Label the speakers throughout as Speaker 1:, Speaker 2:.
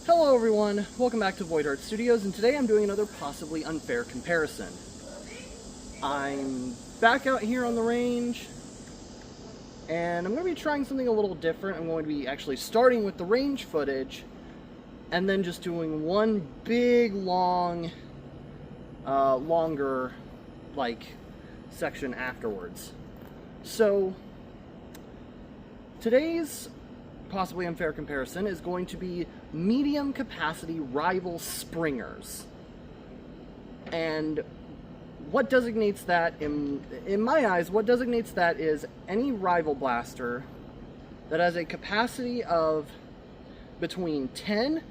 Speaker 1: Hello everyone, welcome back to Void Art Studios, and today I'm doing another possibly unfair comparison. I'm back out here on the range, and I'm going to be trying something a little different. I'm going to be actually starting with the range footage, and then just doing one big, longer, section afterwards. So, today's possibly unfair comparison is going to be medium capacity rival springers. And what designates that, in my eyes, what designates that is any rival blaster that has a capacity of between 10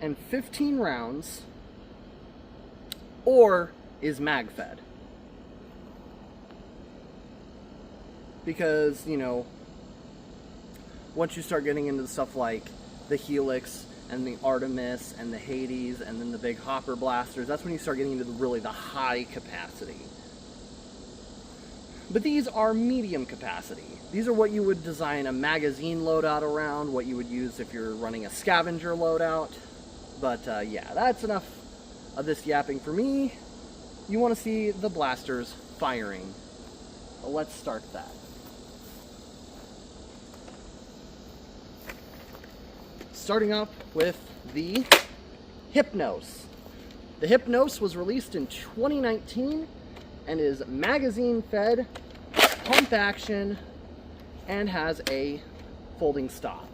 Speaker 1: and 15 rounds or is mag fed. Because, you know, once you start getting into stuff like the Helix and the Artemis and the Hades and then the big hopper blasters, that's when you start getting into the high capacity. But these are medium capacity. These are what you would design a magazine loadout around, what you would use if you're running a scavenger loadout. But yeah, that's enough of this yapping for me. You want to see the blasters firing. Well, let's start that. Starting up with the Hypnos. The Hypnos was released in 2019 and is magazine fed, pump action, and has a folding stock.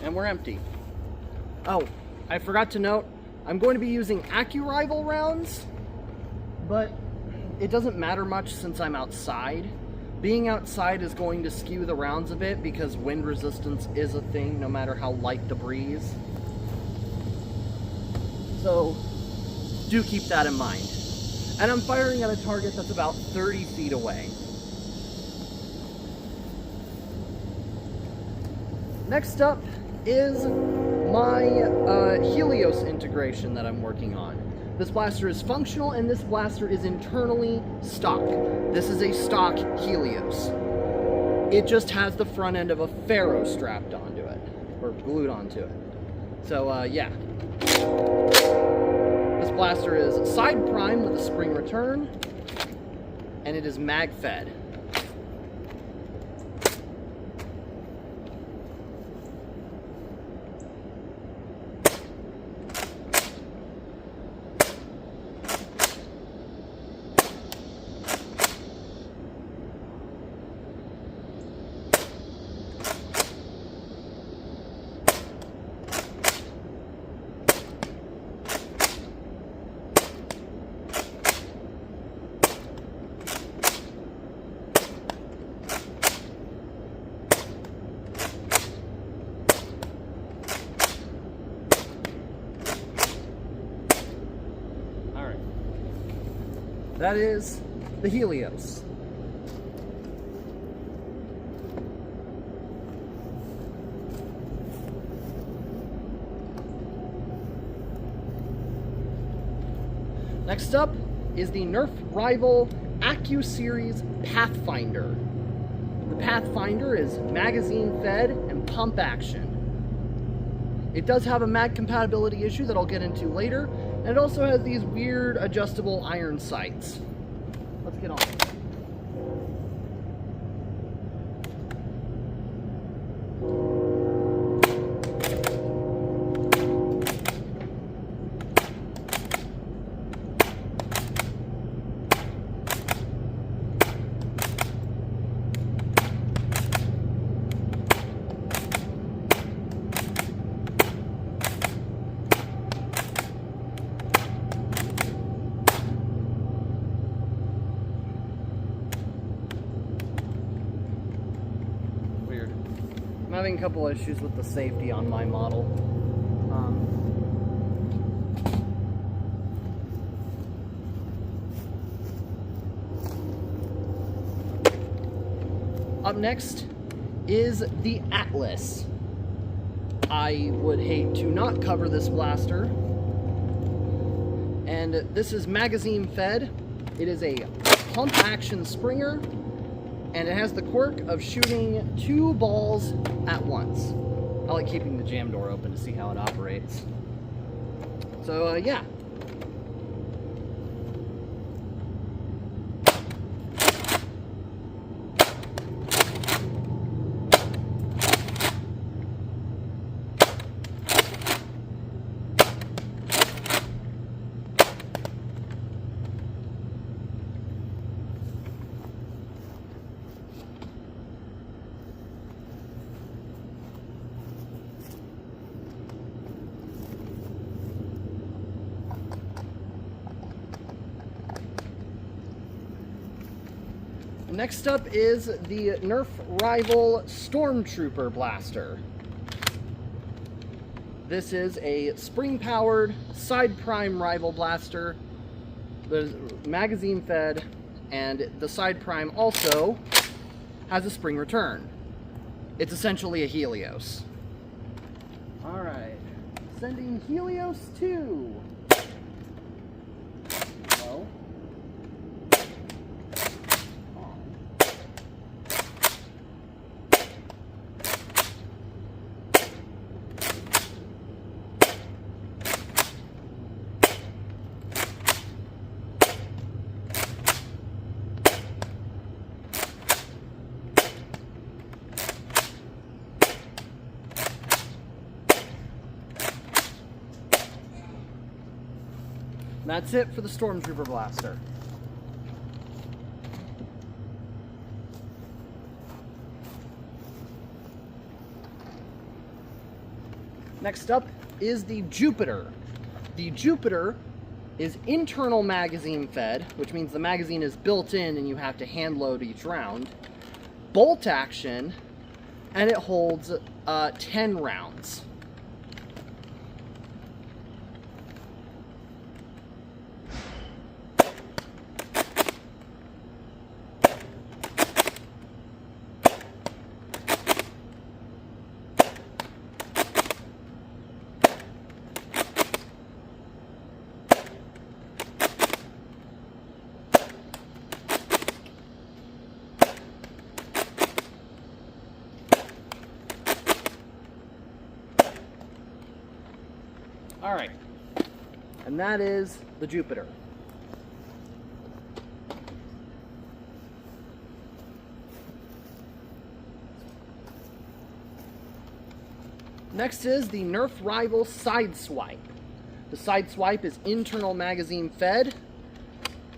Speaker 1: And we're empty. Oh, I forgot to note, I'm going to be using AccuRival rounds, but it doesn't matter much since I'm outside. Being outside is going to skew the rounds a bit because wind resistance is a thing no matter how light the breeze. So, do keep that in mind. And I'm firing at a target that's about 30 feet away. Next up is my Helios integration that I'm working on. This blaster is functional and this blaster is internally stock. This is a stock Helios. It just has the front end of a Pharaoh strapped onto it, or glued onto it. So yeah. This blaster is side prime with a spring return, and it is mag fed. That is the Helios. Next up is the Nerf Rival AccuSeries Pathfinder. The Pathfinder is magazine fed and pump action. It does have a mag compatibility issue that I'll get into later, and it also has these weird adjustable iron sights. Let's get on with it. I'm having a couple issues with the safety on my model. Up next is the Atlas. I would hate to not cover this blaster. And this is magazine fed. It is a pump action Springer, and it has the quirk of shooting 2 balls at once. I like keeping the jam door open to see how it operates. So, yeah. Next up is the Nerf Rival Stormtrooper Blaster. This is a spring-powered side prime rival blaster. The magazine fed, and the side prime also has a spring return. It's essentially a Helios. Alright, sending Helios 2. Low. That's it for the Stormtrooper Blaster. Next up is the Jupiter. The Jupiter is internal magazine fed, which means the magazine is built in and you have to hand load each round. Bolt action, and it holds 10 rounds. Alright, and that is the Jupiter. Next is the Nerf Rival Sideswipe. The Sideswipe is internal magazine fed,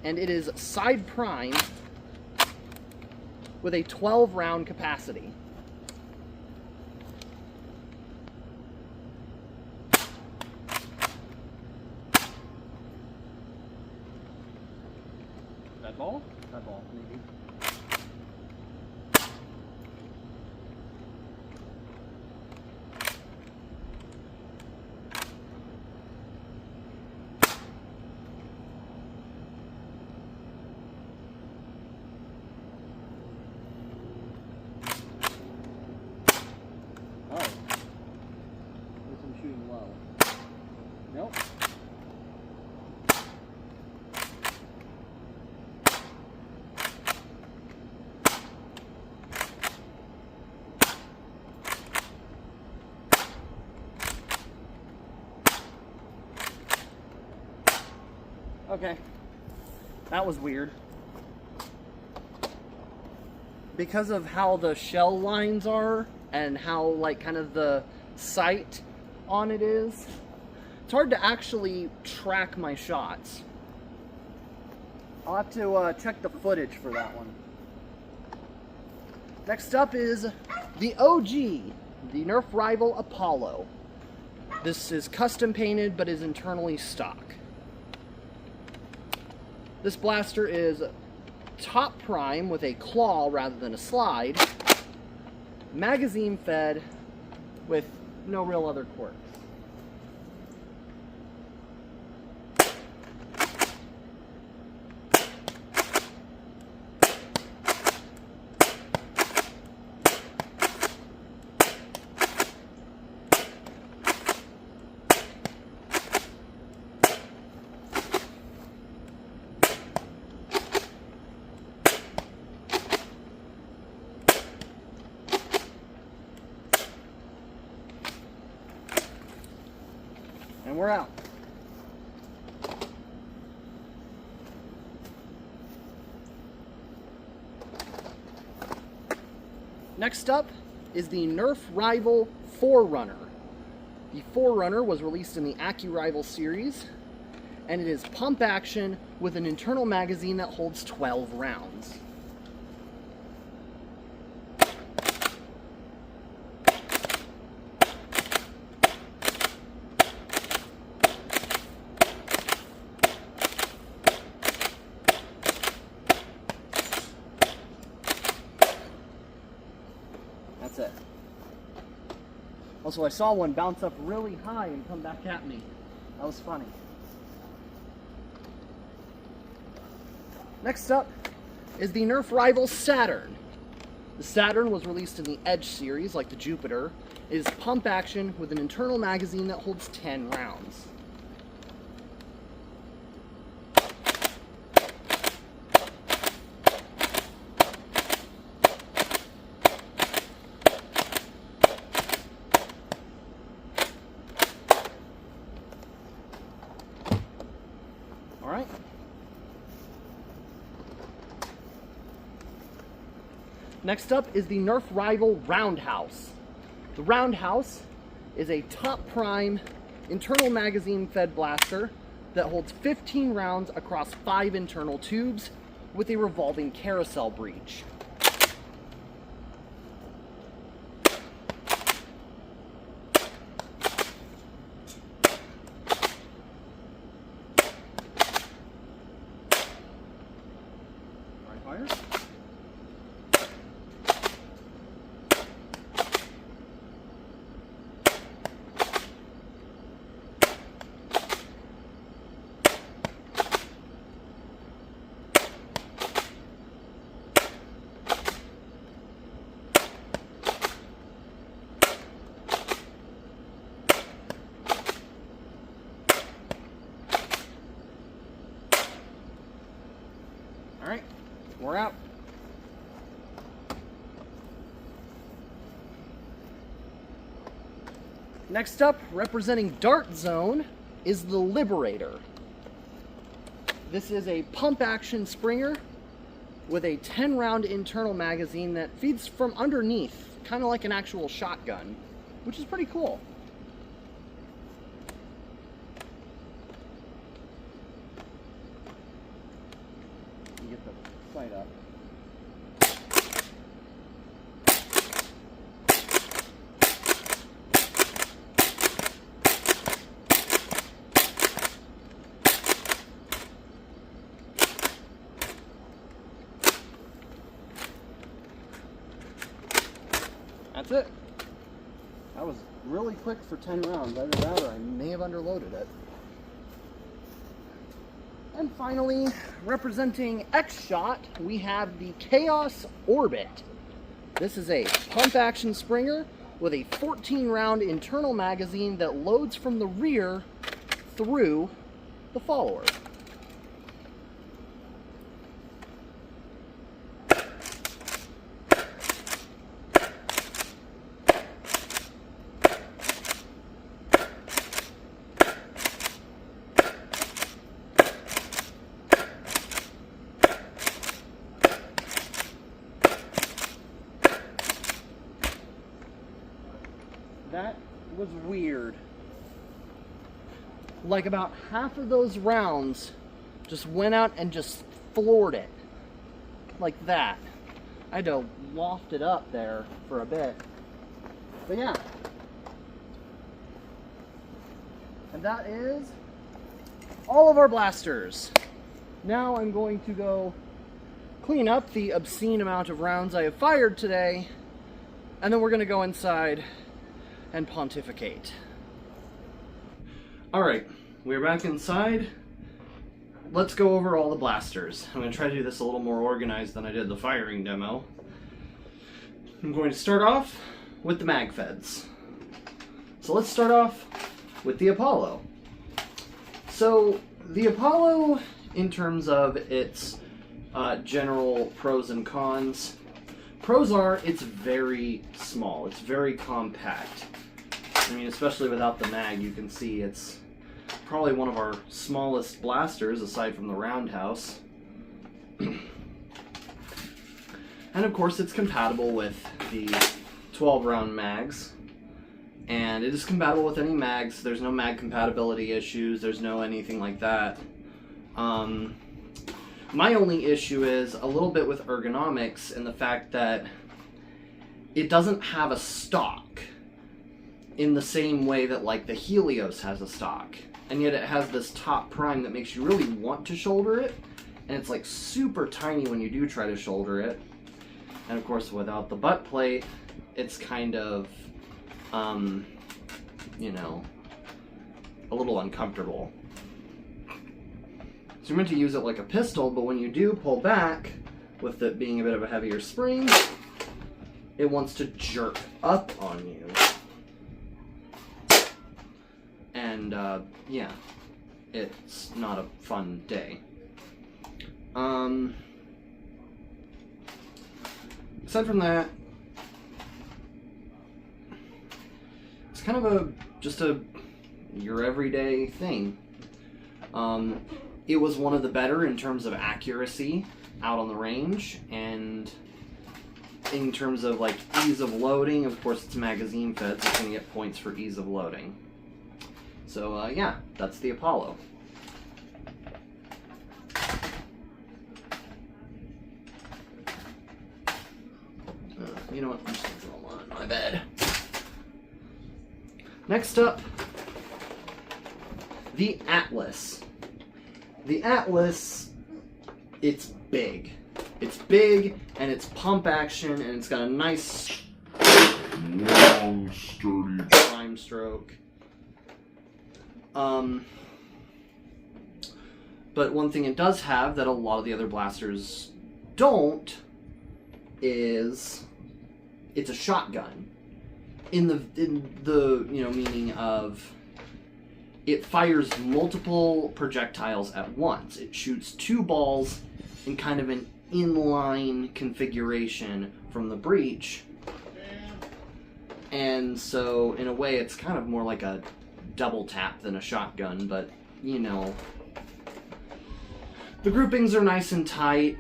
Speaker 1: and it is side prime with a 12 round capacity. That ball? That ball, maybe. Oh. Guess I'm shooting low. Nope. Okay, that was weird. Because of how the shell lines are and how like kind of the sight on it is, it's hard to actually track my shots. I'll have to check the footage for that one. Next up is the OG, the Nerf Rival Apollo. This is custom painted but is internally stock. This blaster is top prime with a claw rather than a slide, magazine fed with no real other quirks. we're out. Next up is the Nerf Rival 4Runner. The 4Runner was released in the AccuRival series, and it is pump action with an internal magazine that holds 12 rounds. That's it. Also, I saw one bounce up really high and come back at me. That was funny. Next up is the Nerf Rival Saturn. The Saturn was released in the Edge series, like the Jupiter. It is pump action with an internal magazine that holds 10 rounds. Alright. Next up is the Nerf Rival Roundhouse. The Roundhouse is a top prime internal magazine fed blaster that holds 15 rounds across 5 internal tubes with a revolving carousel breech. Fire. All right, we're out. Next up, representing Dart Zone, is the Liberator. This is a pump action Springer with a 10-round internal magazine that feeds from underneath, kind of like an actual shotgun, which is pretty cool. You get the sight up. That's it. That was really quick for 10 rounds. Either that or I may have underloaded it. And finally, representing X-Shot, we have the Chaos Orbit. This is a pump-action Springer with a 14-round internal magazine that loads from the rear through the follower. That was weird. Like about half of those rounds just went out and just floored it. Like that. I had to loft it up there for a bit. But yeah. And that is all of our blasters. Now I'm going to go clean up the obscene amount of rounds I have fired today, and then we're going to go inside and pontificate. Alright, we're back inside. Let's go over all the blasters. I'm going to try to do this a little more organized than I did the firing demo. I'm going to start off with the mag feds. So let's start off with the Apollo. So the Apollo, in terms of its general pros and cons, pros are it's very small, it's very compact. I mean, especially without the mag, you can see it's probably one of our smallest blasters aside from the Roundhouse. And of course it's compatible with the 12 round mags, and it is compatible with any mags. There's no mag compatibility issues, there's no anything like that. My only issue is a little bit with ergonomics and the fact that it doesn't have a stock in the same way that like the Helios has a stock, and yet it has this top prime that makes you really want to shoulder it, and it's like super tiny when you do try to shoulder it. And of course without the butt plate, it's kind of, you know, a little uncomfortable. So you're meant to use it like a pistol, but when you do pull back, with it being a bit of a heavier spring, it wants to jerk up on you. And, yeah, it's not a fun day. Aside from that, it's kind of just your everyday thing. It was one of the better in terms of accuracy out on the range, and in terms of like ease of loading, of course it's magazine fed, so it's going to get points for ease of loading. So yeah, that's the Apollo. You know what, I'm just going to throw them on my bed. Next up, the Atlas. The Atlas, it's big. It's big, and it's pump action, and it's got a nice long, sturdy prime stroke. But one thing it does have that a lot of the other blasters don't is it's a shotgun. In the you know, meaning of it fires multiple projectiles at once. It shoots 2 balls in kind of an inline configuration from the breech. And so in a way it's kind of more like a double tap than a shotgun, but you know, the groupings are nice and tight,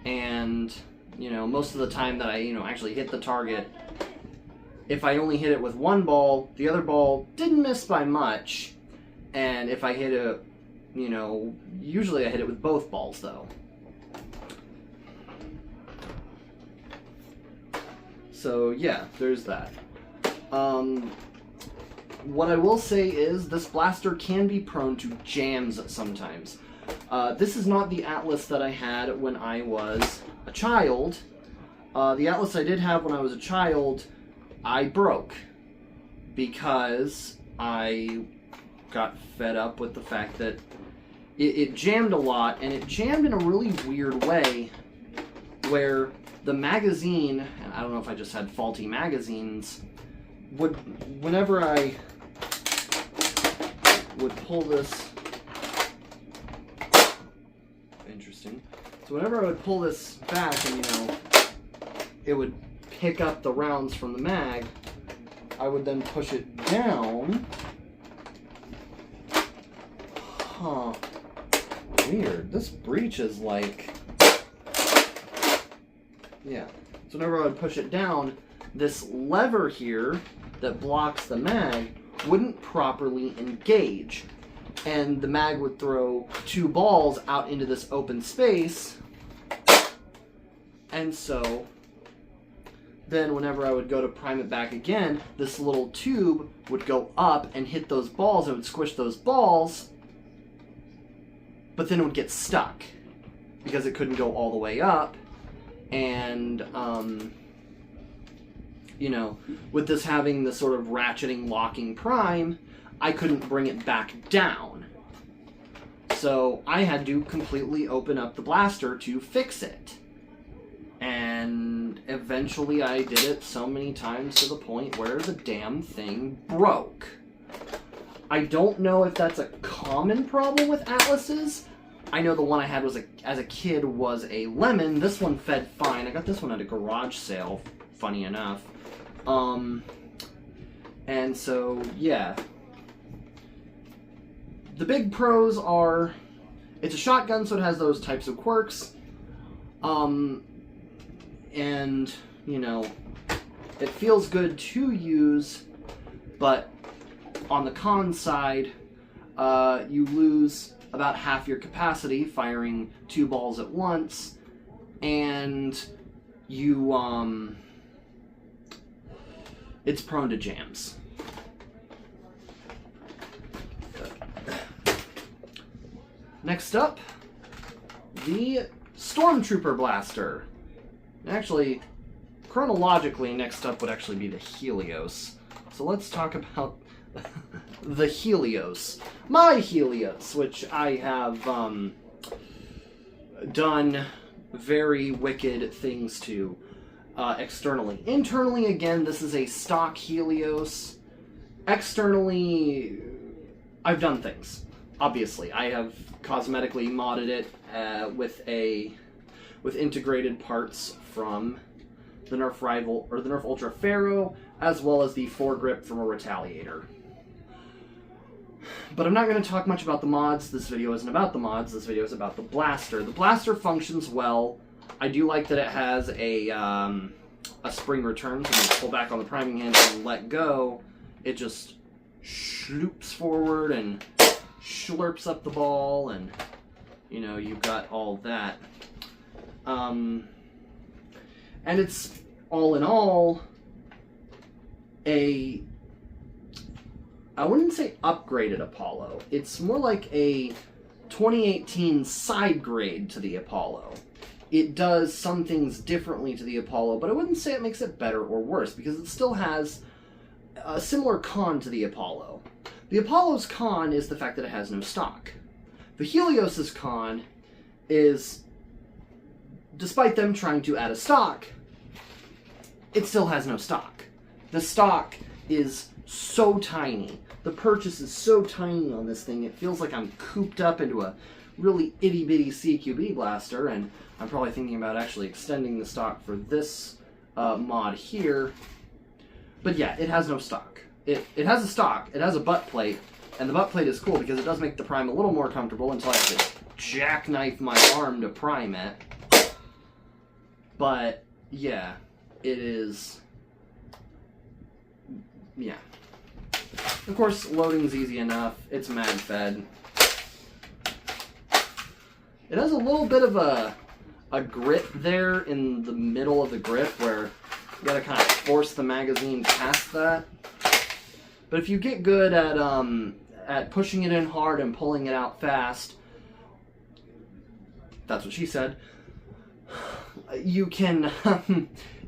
Speaker 1: and you know, most of the time that I actually hit the target, if I only hit it with one ball, the other ball didn't miss by much, and if I hit it, you know, usually I hit it with both balls though. So yeah, there's that. What I will say is this blaster can be prone to jams sometimes. This is not the Atlas that I had when I was a child. The Atlas I did have when I was a child, I broke because I got fed up with the fact that it jammed a lot, and it jammed in a really weird way where the magazine, and I don't know if I just had faulty magazines, whenever I would pull this, interesting, so whenever I would pull this back and, you know, it would pick up the rounds from the mag, I would then push it down. Huh. Weird. This breech is like... Yeah. So whenever I would push it down, this lever here that blocks the mag wouldn't properly engage. And the mag would throw 2 balls out into this open space. And so then whenever I would go to prime it back again, this little tube would go up and hit those balls, and it would squish those balls, but then it would get stuck because it couldn't go all the way up. And you know, with this having the sort of ratcheting locking prime, I couldn't bring it back down. So I had to completely open up the blaster to fix it. And eventually I did it so many times to the point where the damn thing broke. I don't know if that's a common problem with Atlases. I know the one I had was as a kid was a lemon. This one fed fine. I got this one at a garage sale, funny enough. And so, yeah. The big pros are, it's a shotgun, so it has those types of quirks. And, you know, it feels good to use, but on the con side, you lose about half your capacity firing 2 balls at once, and you, it's prone to jams. Next up, the Stormtrooper Blaster. Actually, chronologically, next up would actually be the Helios. So let's talk about the Helios. My Helios, which I have done very wicked things to externally. Internally, again, this is a stock Helios. Externally, I've done things. Obviously, I have cosmetically modded it with integrated parts from the Nerf Rival or the Nerf Ultra Pharaoh, as well as the foregrip from a Retaliator. But I'm not going to talk much about the mods. This video isn't about the mods. This video is about the blaster. The blaster functions well. I do like that it has a spring return, so when you pull back on the priming handle and let go, it just sloops forward and slurps up the ball, and you know, you've got all that. And it's all in all I wouldn't say upgraded Apollo. It's more like a 2018 side grade to the Apollo. It does some things differently to the Apollo, but I wouldn't say it makes it better or worse, because it still has a similar con to the Apollo. The Apollo's con is the fact that it has no stock. The Helios's con is, despite them trying to add a stock, it still has no stock. The stock is so tiny. The purchase is so tiny on this thing, it feels like I'm cooped up into a really itty-bitty CQB blaster, and I'm probably thinking about actually extending the stock for this mod here. But yeah, it has no stock. It has a stock, it has a butt plate, and the butt plate is cool because it does make the prime a little more comfortable until I have to jackknife my arm to prime it. But yeah, it is... yeah. Of course, loading's easy enough. It's mag fed. It has a little bit of a grip there in the middle of the grip where you gotta kind of force the magazine past that. But if you get good at pushing it in hard and pulling it out fast, that's what she said, you can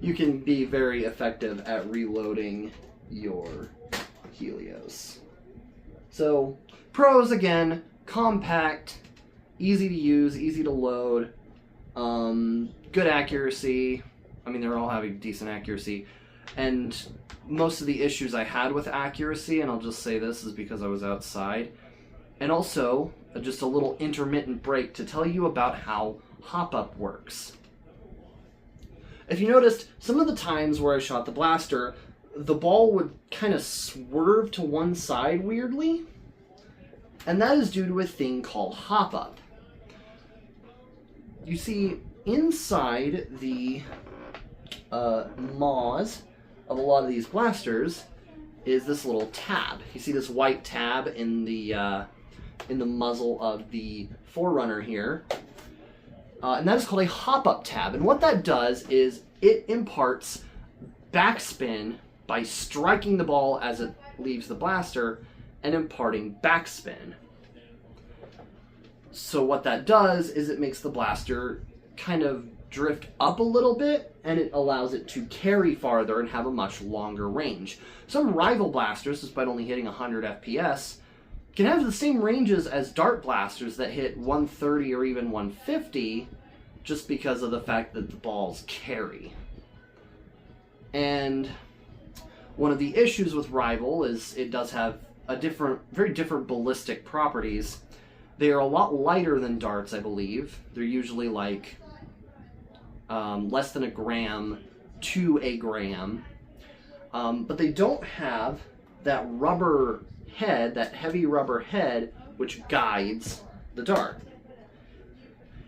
Speaker 1: you can be very effective at reloading your Helios. So, pros again, compact, easy to use, easy to load, good accuracy. I mean, they're all having decent accuracy. And most of the issues I had with accuracy, and I'll just say this, is because I was outside. And also, just a little intermittent break to tell you about how hop-up works. If you noticed, some of the times where I shot the blaster, the ball would kind of swerve to one side weirdly. And that is due to a thing called hop-up. You see, inside the maws of a lot of these blasters is this little tab. You see this white tab in the muzzle of the Forerunner here. And that is called a hop-up tab. And what that does is it imparts backspin by striking the ball as it leaves the blaster and imparting backspin. So what that does is it makes the blaster kind of drift up a little bit, and it allows it to carry farther and have a much longer range. Some rival blasters, despite only hitting 100 FPS, can have the same ranges as dart blasters that hit 130 or even 150, just because of the fact that the balls carry. And one of the issues with Rival is it does have a very different ballistic properties. They are a lot lighter than darts, I believe. They're usually like less than a gram to a gram. But they don't have that rubber head, that heavy rubber head which guides the dart.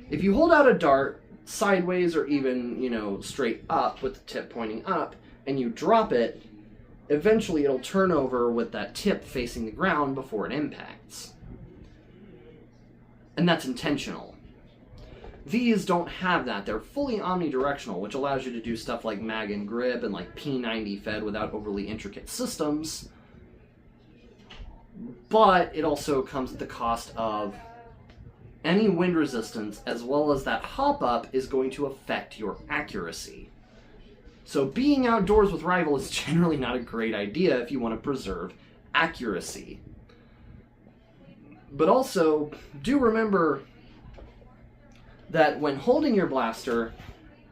Speaker 1: If you hold out a dart sideways or even, straight up with the tip pointing up, and you drop it, eventually it'll turn over with that tip facing the ground before it impacts. And that's intentional. These don't have that. They're fully omnidirectional, which allows you to do stuff like mag and grip and like P90 fed without overly intricate systems. But it also comes at the cost of any wind resistance, as well as that hop up is going to affect your accuracy. So being outdoors with Rival is generally not a great idea if you want to preserve accuracy. But also, do remember that when holding your blaster,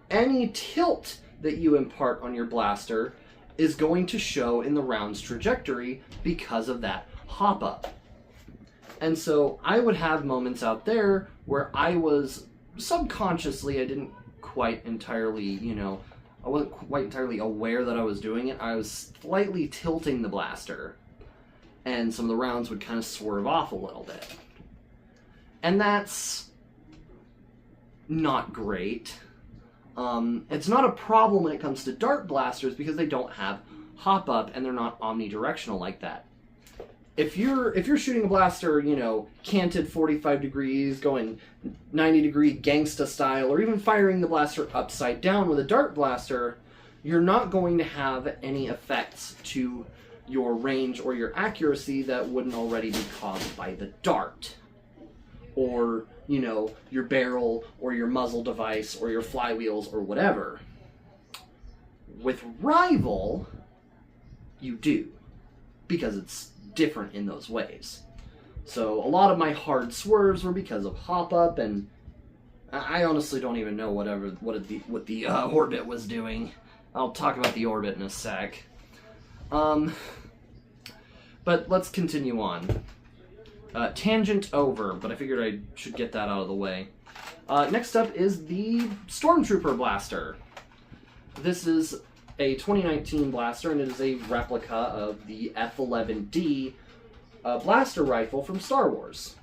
Speaker 1: any tilt that you impart on your blaster is going to show in the round's trajectory because of that hop up. And so I would have moments out there where I was subconsciously, I didn't quite entirely, I wasn't quite entirely aware that I was doing it. I was slightly tilting the blaster, and some of the rounds would kind of swerve off a little bit. And that's not great. It's not a problem when it comes to dart blasters because they don't have hop up and they're not omnidirectional like that. If you're shooting a blaster, canted 45 degrees, going 90-degree gangsta style, or even firing the blaster upside down with a dart blaster, you're not going to have any effects to your range or your accuracy that wouldn't already be caused by the dart. Or, your barrel, or your muzzle device, or your flywheels, or whatever. With Rival, you do. Because it's different in those ways. So a lot of my hard swerves were because of hop-up, and I honestly don't even know what the orbit was doing. I'll talk about the orbit in a sec. But let's continue on. Tangent over, but I figured I should get that out of the way. Next up is the Stormtrooper Blaster. This is a 2019 blaster, and it is a replica of the F-11D blaster rifle from Star Wars.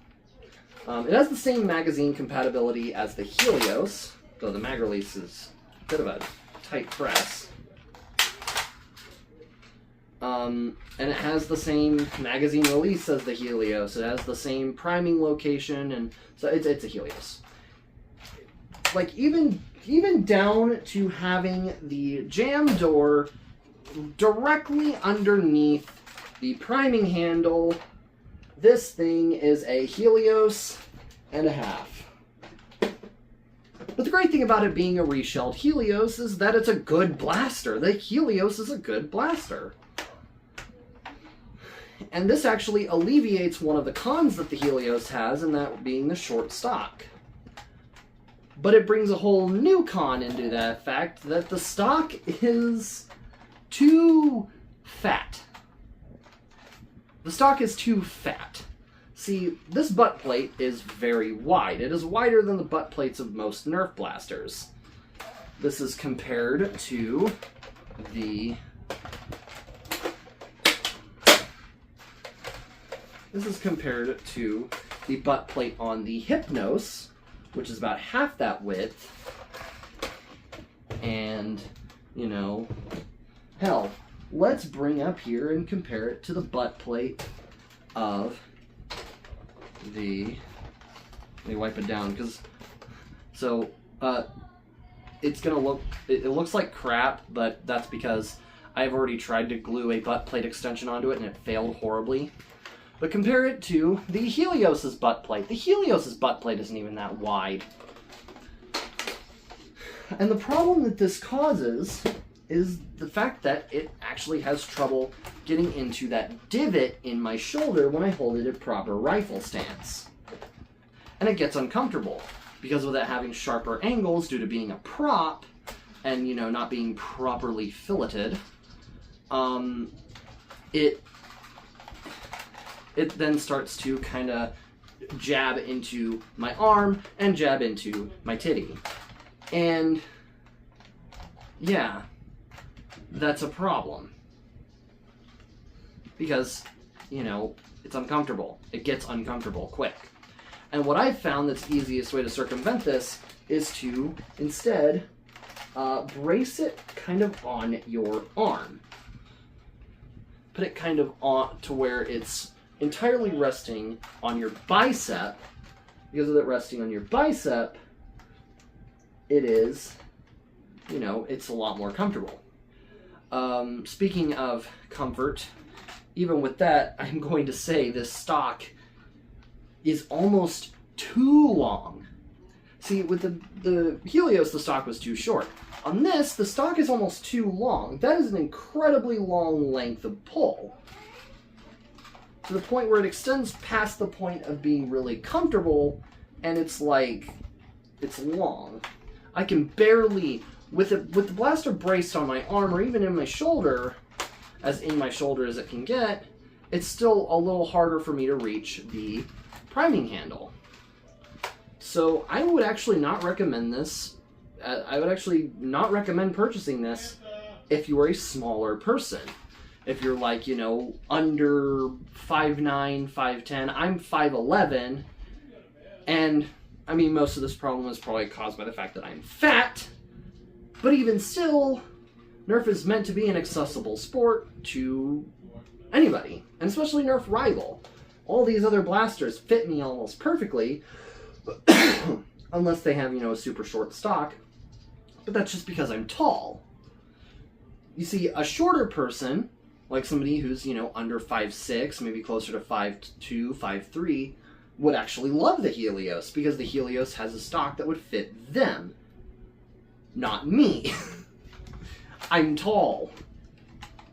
Speaker 1: It has the same magazine compatibility as the Helios, though the mag release is a bit of a tight press. And it has the same magazine release as the Helios. It has the same priming location, and so it's a Helios. Like, even down to having the jam door directly underneath the priming handle, this thing is a Helios and a half. But the great thing about it being a reshelled Helios is that it's a good blaster. The Helios is a good blaster. And this actually alleviates one of the cons that the Helios has, and that being the short stock. But it brings a whole new con into that fact that the stock is too fat. The stock is too fat. See, this butt plate is very wide. It is wider than the butt plates of most Nerf blasters. This is compared to the butt plate on the Hypnos, which is about half that width. And, hell, let's bring up here and compare it to the butt plate of the... Let me wipe it down, because... So, it's gonna look... It looks like crap, but that's because I've already tried to glue a butt plate extension onto it, and it failed horribly. But compare it to the Helios's butt plate. The Helios's butt plate isn't even that wide. And the problem that this causes is the fact that it actually has trouble getting into that divot in my shoulder when I hold it at proper rifle stance. And it gets uncomfortable, because with it having sharper angles due to being a prop, and, not being properly filleted, it then starts to kind of jab into my arm and jab into my titty. And, yeah, that's a problem. Because, it's uncomfortable. It gets uncomfortable quick. And what I've found that's the easiest way to circumvent this is to instead brace it kind of on your arm. Put it kind of on to where it's entirely resting on your bicep. Because of it resting on your bicep, it is, you know, it's a lot more comfortable. Speaking of comfort, even with that, I'm going to say this stock is almost too long. See, with the Helios, the stock was too short. On this, the stock is almost too long. That is an incredibly long length of pull. To the point where it extends past the point of being really comfortable, and it's like, it's long. I can barely, with the blaster braced on my arm or even in my shoulder, as in my shoulder as it can get, it's still a little harder for me to reach the priming handle. So I would actually not recommend this. I would actually not recommend purchasing this if you are a smaller person. If you're like, you know, under 5'9", 5'10", I'm 5'11", and I mean, most of this problem is probably caused by the fact that I'm fat, but even still, Nerf is meant to be an accessible sport to anybody, and especially Nerf Rival. All these other blasters fit me almost perfectly, unless they have, you know, a super short stock, but that's just because I'm tall. You see, a shorter person, like somebody who's, you know, under 5'6", maybe closer to 5'2", 5'3", would actually love the Helios, because the Helios has a stock that would fit them. Not me. I'm tall.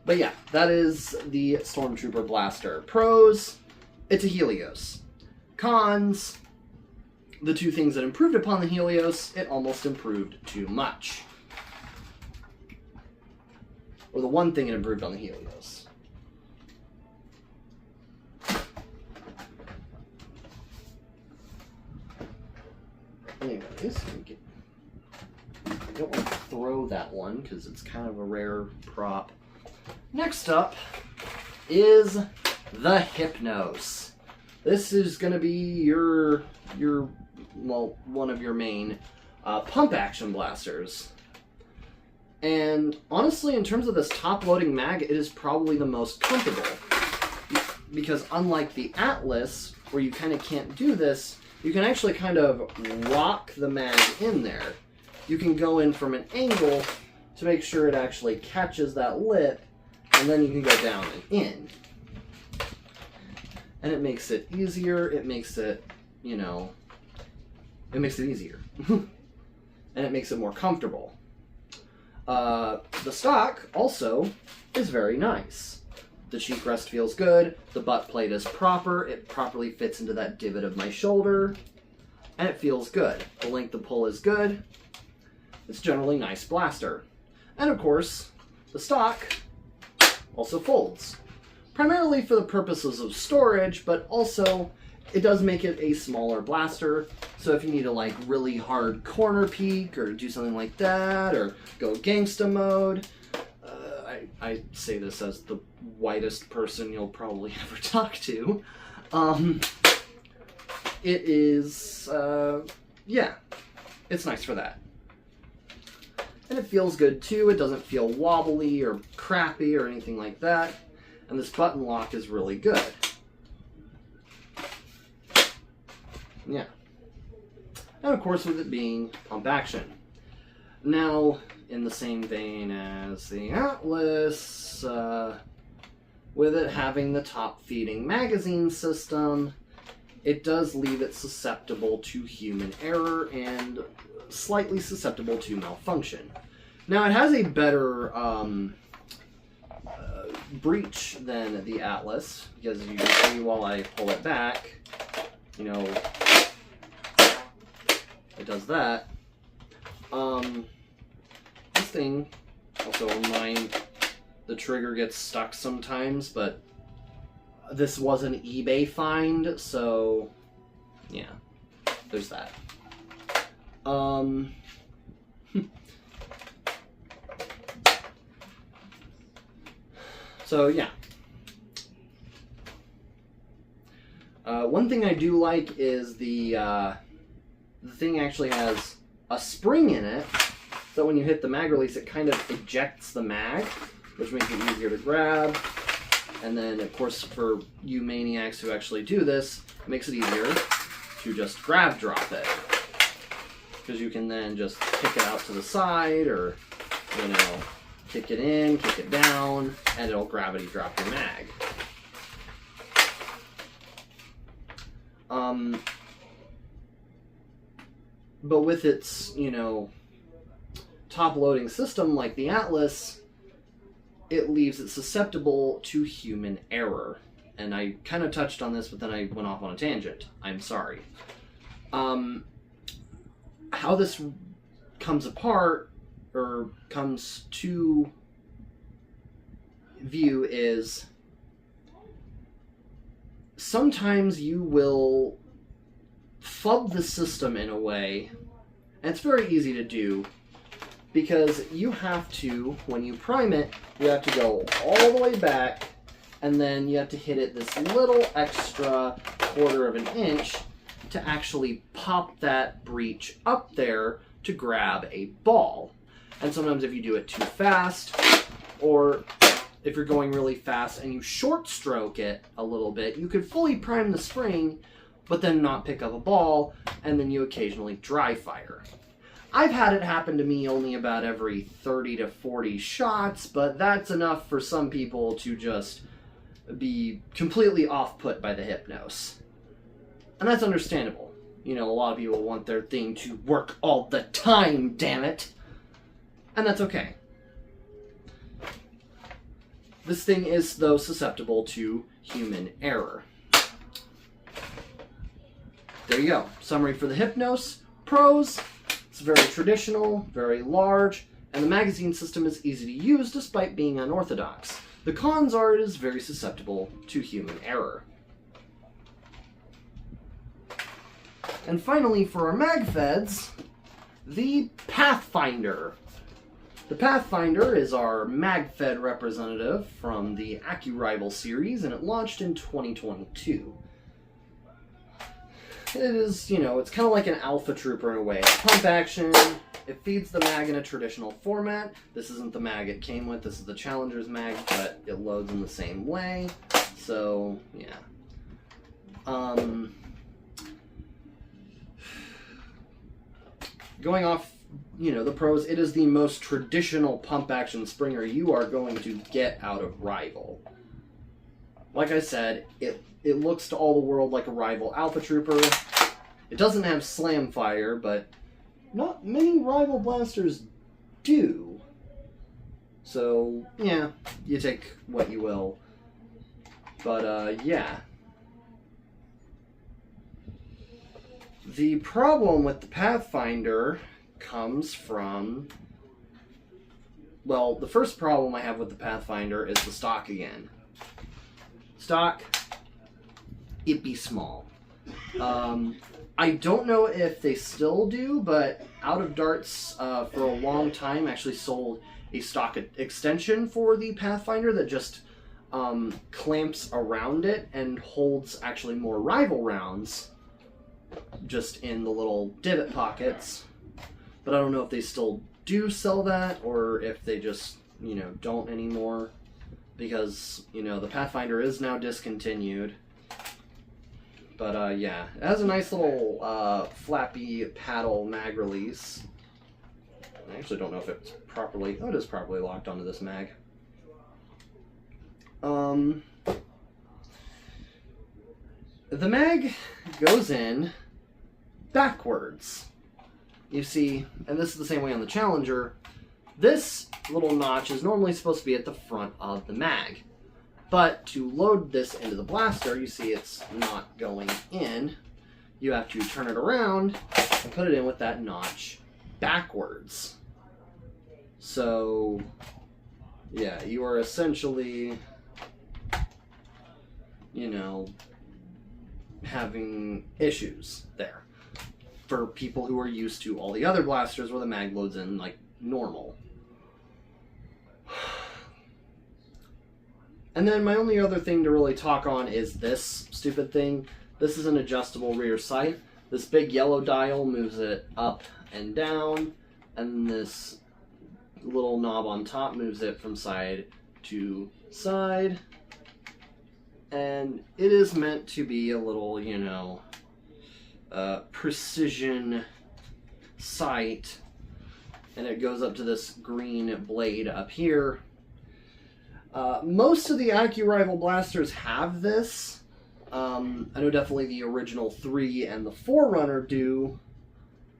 Speaker 1: But yeah, that is the Stormtrooper Blaster. Pros, it's a Helios. Cons, the two things that improved upon the Helios, it almost improved too much. Or the one thing it improved on the Helios. Anyways, I don't want to throw that one because it's kind of a rare prop. Next up is the Hypnos. This is going to be your well, one of your main pump action blasters. And honestly, in terms of this top-loading mag, it is probably the most comfortable. Because unlike the Atlas, where you kind of can't do this, you can actually kind of lock the mag in there. You can go in from an angle to make sure it actually catches that lip, and then you can go down and in. And it makes it easier, it makes it, you know, it makes it easier. And it makes it more comfortable. The stock also is very nice. The cheek rest feels good, the butt plate is proper, it properly fits into that divot of my shoulder, and it feels good. The length of pull is good. It's generally a nice blaster. And of course, the stock also folds. Primarily for the purposes of storage, but also it does make it a smaller blaster. So if you need a like really hard corner peek or do something like that, or go gangsta mode, I say this as the whitest person you'll probably ever talk to. It is, yeah, it's nice for that. And it feels good too. It doesn't feel wobbly or crappy or anything like that. And this button lock is really good. Yeah. And of course with it being pump action. Now, in the same vein as the Atlas, with it having the top feeding magazine system, it does leave it susceptible to human error and slightly susceptible to malfunction. Now it has a better breach than the Atlas, because you can see while I pull it back, you know, it does that. This thing, also mine, the trigger gets stuck sometimes, but this was an eBay find, so yeah, there's that. So yeah. One thing I do like is the thing actually has a spring in it, so when you hit the mag release, it kind of ejects the mag, which makes it easier to grab. And then, of course, for you maniacs who actually do this, it makes it easier to just grab drop it. Because you can then just kick it out to the side, or, you know, kick it in, kick it down, and it'll gravity drop your mag. But with its, you know, top-loading system like the Atlas, it leaves it susceptible to human error. And I kind of touched on this, but then I went off on a tangent. I'm sorry. How this comes apart, or comes to view, is sometimes you will fub the system in a way, and it's very easy to do, because you have to, when you prime it, you have to go all the way back, and then you have to hit it this little extra 1/4 of an inch to actually pop that breech up there to grab a ball. And sometimes if you do it too fast, or if you're going really fast and you short stroke it a little bit, you could fully prime the spring, but then not pick up a ball, and then you occasionally dry fire. I've had it happen to me only about every 30 to 40 shots, but that's enough for some people to just be completely off-put by the Hypnos. And that's understandable. You know, a lot of people want their thing to work all the time, damn it! And that's okay. This thing is, though, susceptible to human error. There you go. Summary for the Hypnos. Pros: it's very traditional, very large, and the magazine system is easy to use despite being unorthodox. The cons are it is very susceptible to human error. And finally, for our MagFeds, the Pathfinder. The Pathfinder is our MagFed representative from the AccuRival series, and it launched in 2022. It is, you know, it's kind of like an Alpha Trooper in a way. Pump action, it feeds the mag in a traditional format. This isn't the mag it came with, this is the Challenger's mag, but it loads in the same way. So, yeah. Going off, you know, the pros, it is the most traditional pump action Springer you are going to get out of Rival. Like I said, it looks to all the world like a Rival Alpha Trooper. It doesn't have slam fire, but not many Rival blasters do. So, yeah, you take what you will. But, yeah. The problem with the Pathfinder comes from... Well, the first problem I have with the Pathfinder is the stock again. Stock, it be small. I don't know if they still do, but Out of Darts for a long time actually sold a stock extension for the Pathfinder that just clamps around it and holds actually more Rival rounds just in the little divot pockets. But I don't know if they still do sell that or if they just, you know, don't anymore. Because, you know, the Pathfinder is now discontinued. But, yeah. It has a nice little flappy paddle mag release. I actually don't know if it's properly... Oh, it is properly locked onto this mag. The mag goes in backwards. You see, and this is the same way on the Challenger, this little notch is normally supposed to be at the front of the mag. But to load this into the blaster, you see it's not going in. You have to turn it around and put it in with that notch backwards. So, yeah, you are essentially, you know, having issues there for people who are used to all the other blasters where the mag loads in like normal. And then my only other thing to really talk on is this stupid thing. This is an adjustable rear sight. This big yellow dial moves it up and down, and this little knob on top moves it from side to side. And it is meant to be a little, you know, precision sight. And it goes up to this green blade up here. Most of the AccuRival blasters have this. I know definitely the original 3 and the 4Runner do.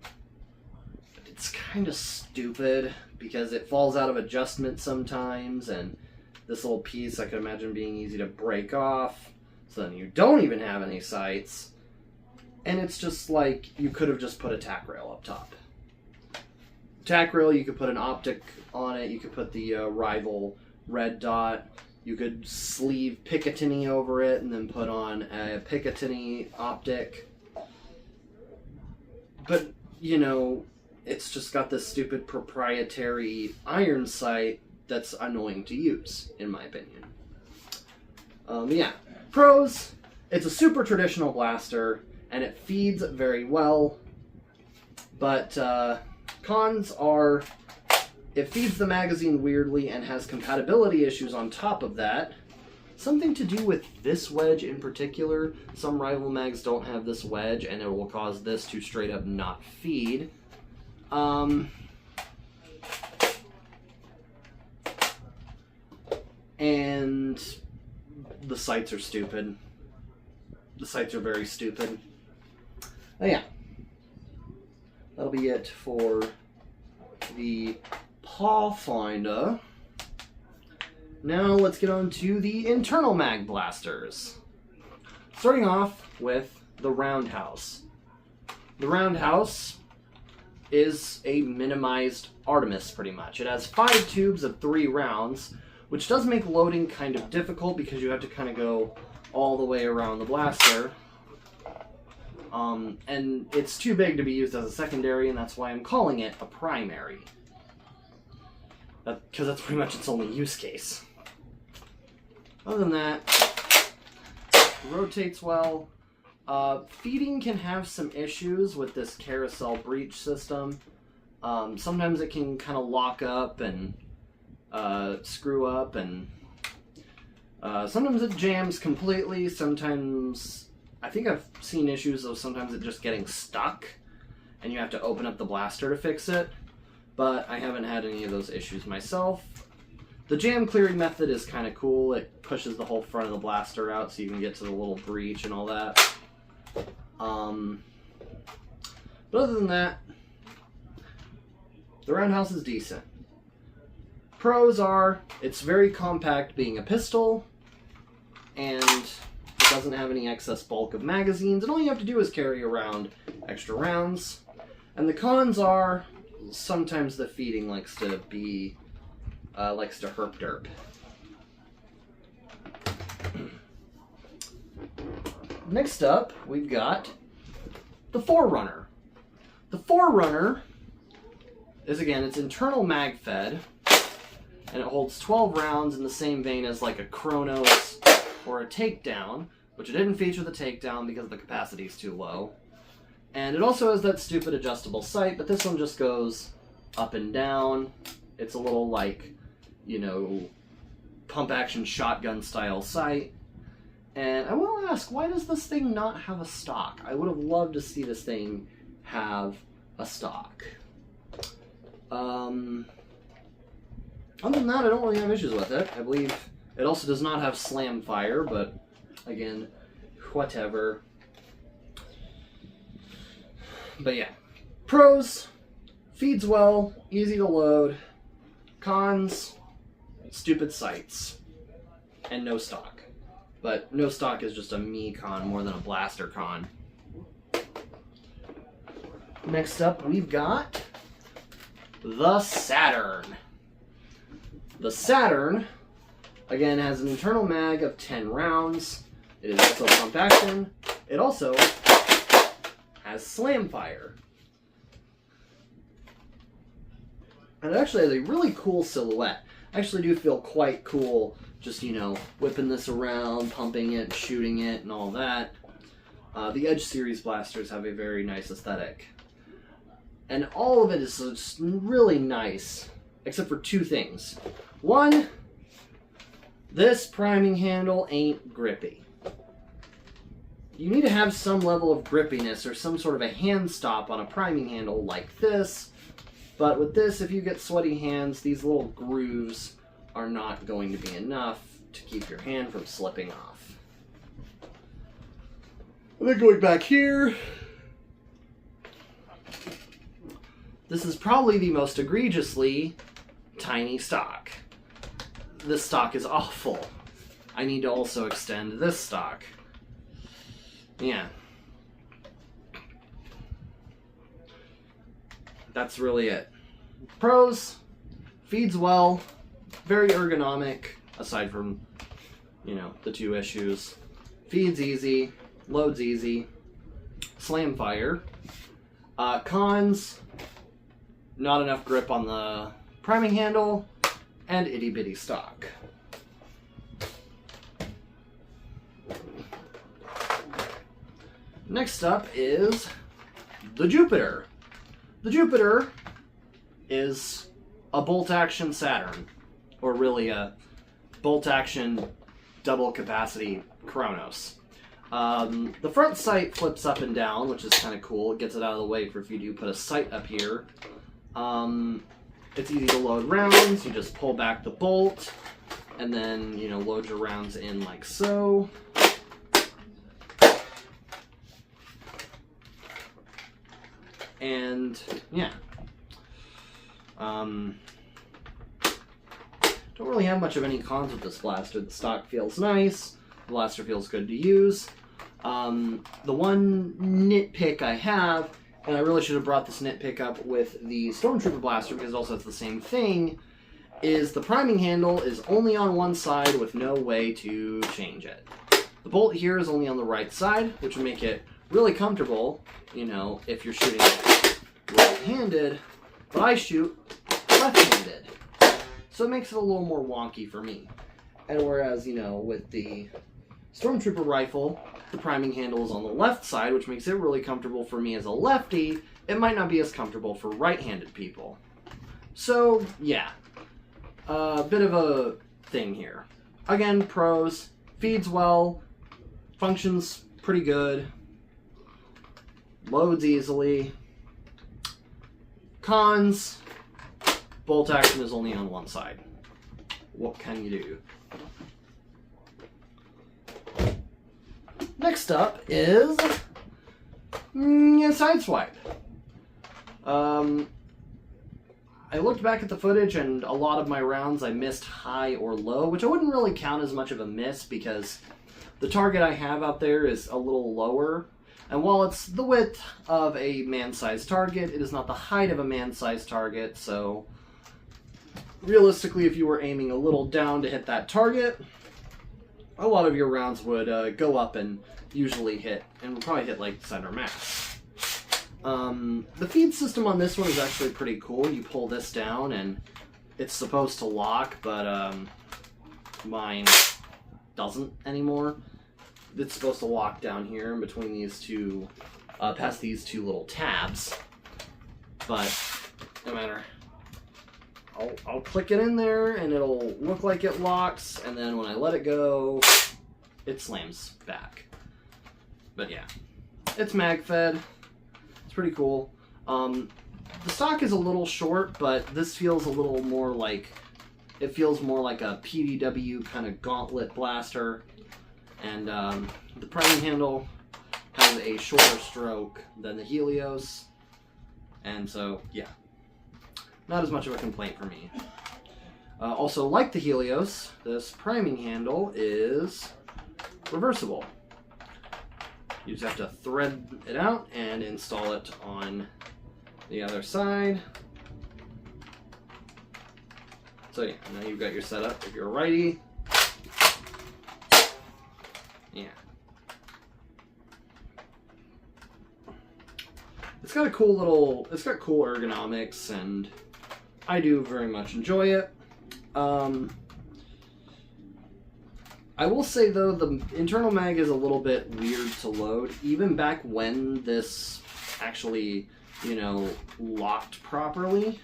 Speaker 1: But it's kind of stupid because it falls out of adjustment sometimes, and this little piece I could imagine being easy to break off, so then you don't even have any sights. And it's just like, you could have just put a tack rail up top. Tack rail, you could put an optic on it, you could put the Rival red dot, you could sleeve Picatinny over it and then put on a Picatinny optic. But, you know, it's just got this stupid proprietary iron sight that's annoying to use, in my opinion. Yeah. Pros, it's a super traditional blaster, and it feeds very well. But cons are, it feeds the magazine weirdly and has compatibility issues on top of that. Something to do with this wedge in particular. Some Rival mags don't have this wedge, and it will cause this to straight up not feed. And the sights are stupid. The sights are very stupid. Oh yeah. That'll be it for the Pawfinder. Now let's get on to the internal mag blasters. Starting off with the Roundhouse. The Roundhouse is a minimized Artemis, pretty much. It has 5 tubes of 3 rounds, which does make loading kind of difficult because you have to kind of go all the way around the blaster. And it's too big to be used as a secondary, and that's why I'm calling it a primary. Because that's pretty much its only use case. Other than that, it rotates well. Feeding can have some issues with this carousel breech system. Sometimes it can kind of lock up and screw up, and sometimes it jams completely. Sometimes, I think I've seen issues of sometimes it just getting stuck and you have to open up the blaster to fix it, but I haven't had any of those issues myself. The jam clearing method is kind of cool. It pushes the whole front of the blaster out so you can get to the little breech and all that. But other than that, the Roundhouse is decent. Pros are, it's very compact being a pistol, and it doesn't have any excess bulk of magazines, and all you have to do is carry around extra rounds. And the cons are, sometimes the feeding likes to herp derp. Next up, we've got the 4Runner. The 4Runner is, again, it's internal mag fed, and it holds 12 rounds in the same vein as like a Kronos or a Takedown, which it didn't feature the Takedown because the capacity is too low. And it also has that stupid adjustable sight, but this one just goes up and down. It's a little like, you know, pump action shotgun style sight. And I will ask, why does this thing not have a stock? I would have loved to see this thing have a stock. Other than that, I don't really have issues with it. I believe it also does not have slam fire, but again, whatever. But yeah. Pros, feeds well, easy to load. Cons, stupid sights. And no stock. But no stock is just a me con more than a blaster con. Next up, we've got the Saturn. The Saturn, again, has an internal mag of 10 rounds. It is also pump action. It also has slam fire. And it actually has a really cool silhouette. I actually do feel quite cool just, you know, whipping this around, pumping it, shooting it, and all that. The Edge series blasters have a very nice aesthetic. And all of it is just really nice, except for two things. One, this priming handle ain't grippy. You need to have some level of grippiness or some sort of a hand stop on a priming handle like this. But with this, if you get sweaty hands, these little grooves are not going to be enough to keep your hand from slipping off. And then going back here, this is probably the most egregiously tiny stock. This stock is awful. I need to also extend this stock. Yeah. That's really it. Pros, feeds well, very ergonomic, aside from, you know, the two issues. Feeds easy, loads easy, slam fire. Cons, not enough grip on the priming handle, and itty bitty stock. Next up is the Jupiter. The Jupiter is a bolt-action Saturn, or really a bolt-action double-capacity Kronos. The front sight flips up and down, which is kind of cool. It gets it out of the way for if you do put a sight up here. It's easy to load rounds. You just pull back the bolt, and then, you know, load your rounds in like so. And yeah, don't really have much of any cons with this blaster. The stock feels nice. The blaster feels good to use. The one nitpick I have, and I really should have brought this nitpick up with the Stormtrooper blaster because it also has the same thing, is the priming handle is only on one side with no way to change it. The bolt here is only on the right side, which would make it really comfortable, you know, if you're shooting right-handed, but I shoot left-handed. So it makes it a little more wonky for me. And whereas, you know, with the Stormtrooper rifle, the priming handle is on the left side, which makes it really comfortable for me as a lefty, it might not be as comfortable for right-handed people. So, yeah. A bit of a thing here. Again, pros, feeds well, functions pretty good, loads easily. Cons, bolt action is only on one side. What can you do? Next up is Sideswipe. I looked back at the footage and a lot of my rounds I missed high or low, which I wouldn't really count as much of a miss because the target I have out there is a little lower. And while it's the width of a man-sized target, it is not the height of a man-sized target, so realistically, if you were aiming a little down to hit that target, a lot of your rounds would go up and usually hit, and would probably hit like center mass. The feed system on this one is actually pretty cool. You pull this down and it's supposed to lock, but mine doesn't anymore. It's supposed to lock down here in between these two, past these two little tabs, but no matter. I'll click it in there and it'll look like it locks, and then when I let it go, it slams back. But yeah, it's mag fed. It's pretty cool. The stock is a little short, but this feels a little more like, it feels more like a PDW kind of gauntlet blaster. And the priming handle has a shorter stroke than the Helios, and so yeah, not as much of a complaint for me. Also, like the Helios, this priming handle is reversible. You just have to thread it out and install it on the other side. So yeah, now you've got your setup if you're a righty. Yeah. It's got a cool little, it's got cool ergonomics, and I do very much enjoy it. I will say, though, the internal mag is a little bit weird to load. Even back when this actually, you know, locked properly,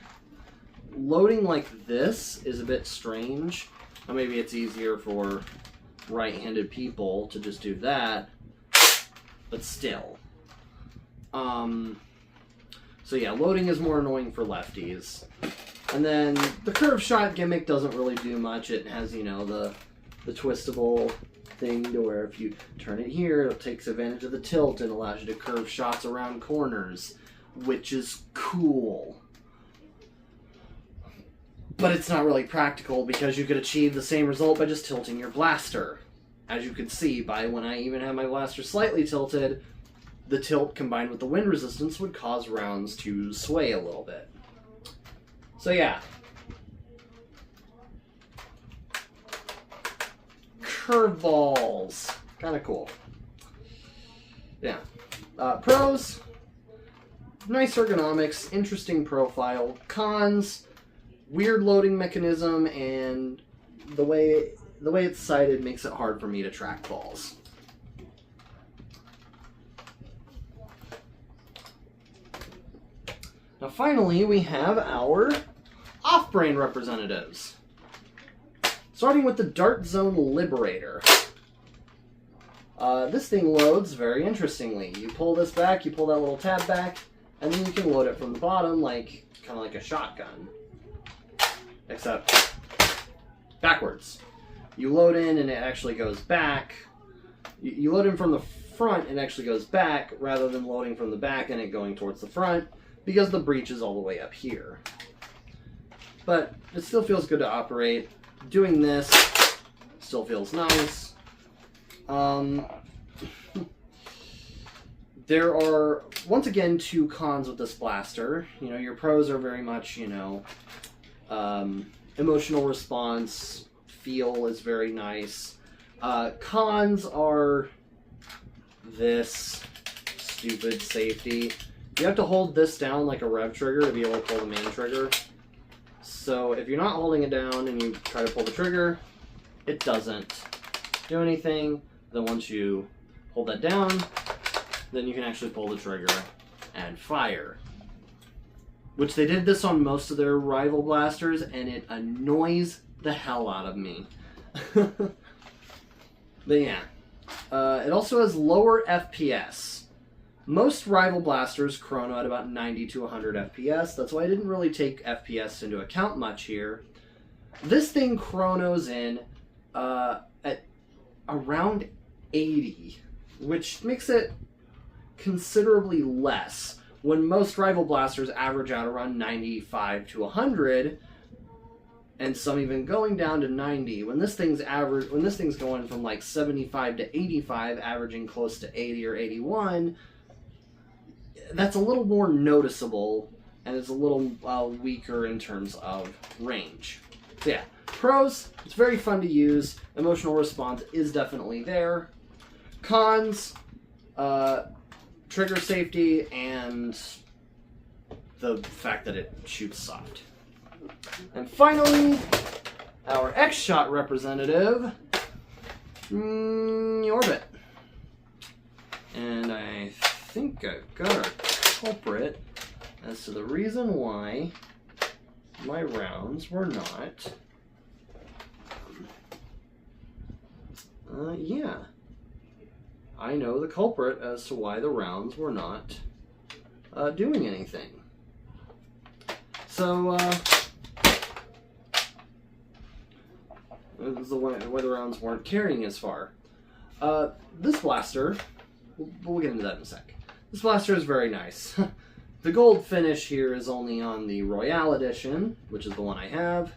Speaker 1: loading like this is a bit strange. Or maybe it's easier for right-handed people to just do that, but still. So yeah, loading is more annoying for lefties. And then the curve shot gimmick doesn't really do much. It has, you know, the twistable thing to where if you turn it here, it takes advantage of the tilt and allows you to curve shots around corners, which is cool. But it's not really practical because you could achieve the same result by just tilting your blaster. As you can see, by when I even have my blaster slightly tilted, the tilt combined with the wind resistance would cause rounds to sway a little bit. So yeah. Curveballs. Kind of cool. Yeah. Pros. Nice ergonomics, interesting profile. Cons, weird loading mechanism, and the way it's sighted makes it hard for me to track balls. Now finally, we have our off-brain representatives. Starting with the Dart Zone Liberator. This thing loads very interestingly. You pull this back, you pull that little tab back, and then you can load it from the bottom, like kind of like a shotgun. Except backwards. You load in and it actually goes back. You load in from the front and it actually goes back, rather than loading from the back and it going towards the front, because the breech is all the way up here. But it still feels good to operate. Doing this still feels nice. There are, once again, two cons with this blaster. You know, your pros are very much, you know, emotional response, feel is very nice. Cons are this stupid safety. You have to hold this down like a rev trigger to be able to pull the main trigger. So if you're not holding it down and you try to pull the trigger, it doesn't do anything. Then once you hold that down, then you can actually pull the trigger and fire. Which they did this on most of their rival blasters, and it annoys the hell out of me. But yeah. It also has lower FPS. Most rival blasters chrono at about 90 to 100 FPS. That's why I didn't really take FPS into account much here. This thing chronos in at around 80, which makes it considerably less when most rival blasters average out around 95 to 100, and some even going down to 90. When this thing's going from like 75 to 85, averaging close to 80 or 81, that's a little more noticeable, and it's a little weaker in terms of range. So yeah, pros, it's very fun to use. Emotional response is definitely there. Cons, trigger safety, and the fact that it shoots soft. And finally, our X-Shot representative, Orbit. And I think I've got our culprit as to the reason why my rounds were not. Yeah. I know the culprit as to why the rounds were not doing anything. So, this is why the rounds weren't carrying as far. This blaster, we'll get into that in a sec. This blaster is very nice. The gold finish here is only on the Royale Edition, which is the one I have.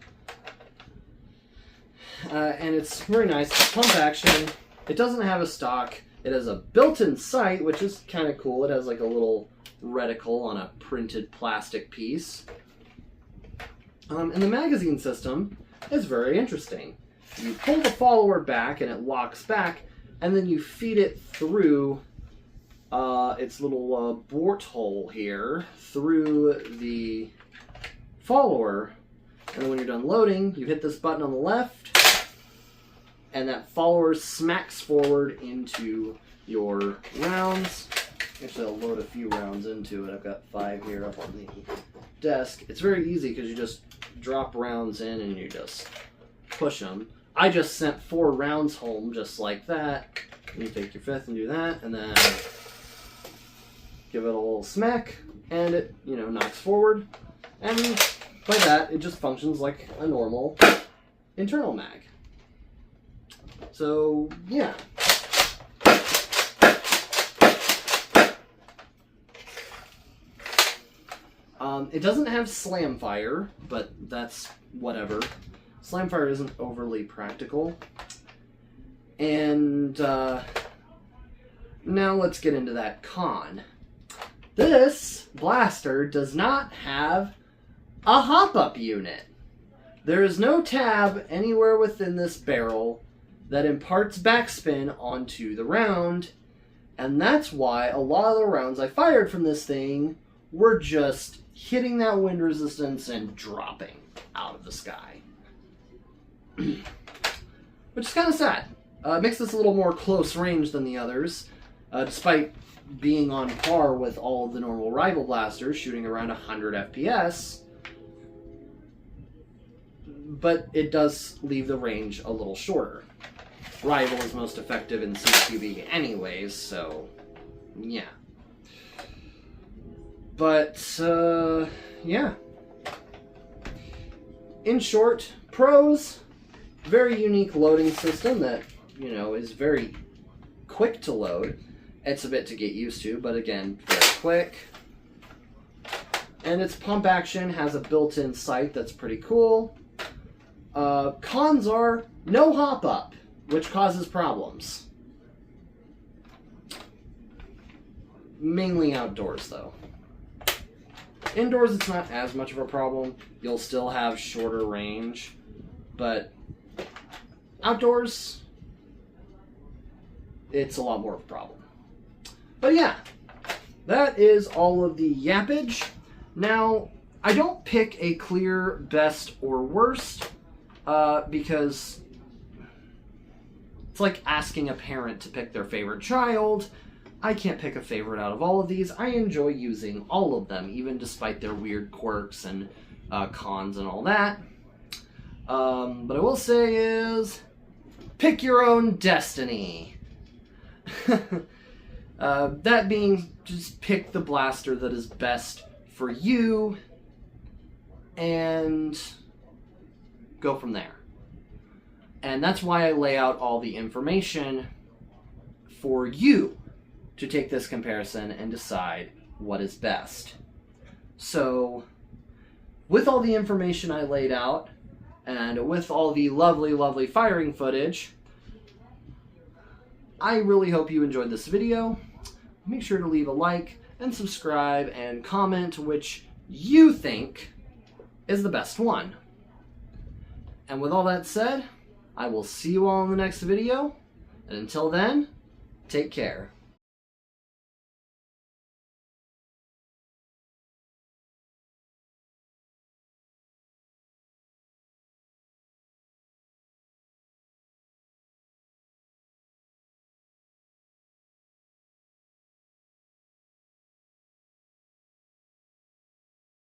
Speaker 1: And it's very nice. It's pump action. It doesn't have a stock. It has a built-in sight, which is kind of cool. It has like a little reticle on a printed plastic piece. And the magazine system is very interesting. You pull the follower back and it locks back, and then you feed it through its little bort hole here through the follower. And then when you're done loading, you hit this button on the left, and that follower smacks forward into your rounds. Actually, I'll load a few rounds into it. I've got 5 here up on the desk. It's very easy because you just drop rounds in and you just push them. I just sent 4 rounds home just like that. You take your 5th and do that, and then give it a little smack, and it, you know, knocks forward. And by that, it just functions like a normal internal mag. So, yeah. It doesn't have slam fire, but that's whatever. Slam fire isn't overly practical. And now let's get into that con. This blaster does not have a hop-up unit. There is no tab anywhere within this barrel that imparts backspin onto the round, and that's why a lot of the rounds I fired from this thing were just hitting that wind resistance and dropping out of the sky. Which is kind of sad. It makes this a little more close range than the others, despite being on par with all of the normal rival blasters, shooting around 100 FPS. But it does leave the range a little shorter. Rival is most effective in CQB anyways, so yeah. But, yeah. In short, pros, very unique loading system that, you know, is very quick to load. It's a bit to get used to, but again, very quick. And its pump action has a built-in sight that's pretty cool. Cons are no hop-up, which causes problems. Mainly outdoors, though. Indoors, it's not as much of a problem. You'll still have shorter range, but outdoors, it's a lot more of a problem. But yeah, that is all of the yappage. Now, I don't pick a clear best or worst, because it's like asking a parent to pick their favorite child. I can't pick a favorite out of all of these. I enjoy using all of them, even despite their weird quirks and cons and all that. But I will say is, pick your own destiny. That being, just pick the blaster that is best for you, and go from there. And that's why I lay out all the information for you to take this comparison and decide what is best. So, with all the information I laid out, and with all the lovely, lovely firing footage, I really hope you enjoyed this video. Make sure to leave a like and subscribe and comment which you think is the best one. And with all that said, I will see you all in the next video, and until then, take care.